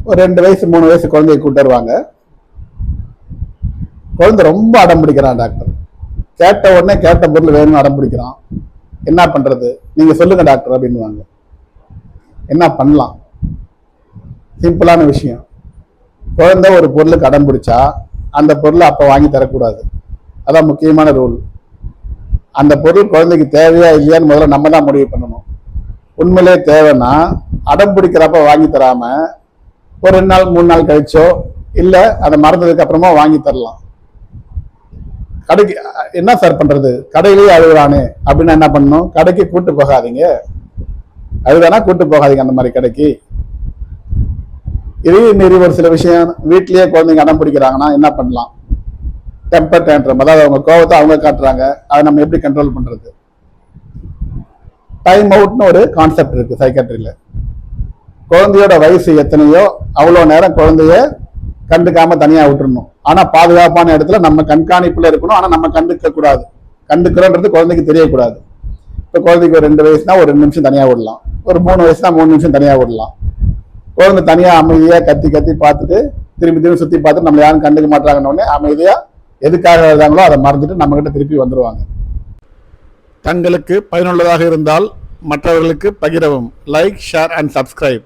ஒரு 2 வயசு 3 வயசு குழந்தைய கூட்டு வருவாங்க. குழந்தை ரொம்ப அடம் பிடிக்கிறான் டாக்டர். கேட்ட உடனே கேட்ட பொருள் வேணும்னு அடம் பிடிக்கிறான். என்ன பண்றது, நீங்க சொல்லுங்க டாக்டர் அப்படின்னுவாங்க. என்ன பண்ணலாம்? சிம்பிளான விஷயம். குழந்தை ஒரு பொருளுக்கு அடம் பிடிச்சா அந்த பொருளை அப்ப வாங்கி தரக்கூடாது. அதான் முக்கியமான ரூல். அந்த பொருள் குழந்தைக்கு தேவையா இல்லையான்னு முதல்ல நம்ம தான் முடிவு பண்ணணும். உண்மையிலே தேவைன்னா அடம் பிடிக்கிறப்ப வாங்கி தராம ஒரு 2 நாள் 3 நாள் கழிச்சோ இல்ல அதை மறந்ததுக்கு அப்புறமா வாங்கி தரலாம். கடைக்கு என்ன சார் பண்றது, கடையிலேயே அழுகுறானே அப்படின்னு என்ன பண்ணணும்? கடைக்கு கூட்டு போகாதீங்க. அதுதானா கூட்டு போகாதீங்க அந்த மாதிரி கடைக்கு. இதையும் மீறி ஒரு சில விஷயம் வீட்லயே குழந்தைங்க அடம் பிடிக்கிறாங்கன்னா என்ன பண்ணலாம்? டெம்பர் டேண்ட்ரம், அதாவது அவங்க கோபத்தை அவங்க காட்டுறாங்க, அதை நம்ம எப்படி கண்ட்ரோல் பண்றது? டைம் அவுட்னு ஒரு கான்செப்ட் இருக்கு சைக்காட்ரியில. குழந்தையோட வயசு எத்தனையோ அவ்வளோ நேரம் குழந்தைய கண்டுக்காம தனியா விட்டுறணும். ஆனா பாதுகாப்பான இடத்துல நம்ம கண்காணிப்புல இருக்கணும். ஆனா நம்ம கண்டுக்க கூடாது. கண்டுக்கிறோன்றது குழந்தைக்கு தெரியக்கூடாது. இப்போ குழந்தைக்கு ஒரு 2 வயசுனா ஒரு 2 நிமிஷம் தனியா விடலாம். ஒரு 3 வயசுனா 3 நிமிஷம் தனியா விடலாம். குழந்தை தனியா அமைதியா கத்தி கத்தி பார்த்துட்டு திரும்பி திரும்பி சுத்தி பார்த்துட்டு நம்ம யாரும் கண்டுக்க மாட்டாங்கன்னு அமைதியா எதுக்காக எழுதாங்களோ அதை மறந்துட்டு நம்ம கிட்ட திருப்பி வந்துருவாங்க. தங்களுக்கு பயனுள்ளதாக இருந்தால் மற்றவர்களுக்கு பகிரவும். Like, share and subscribe.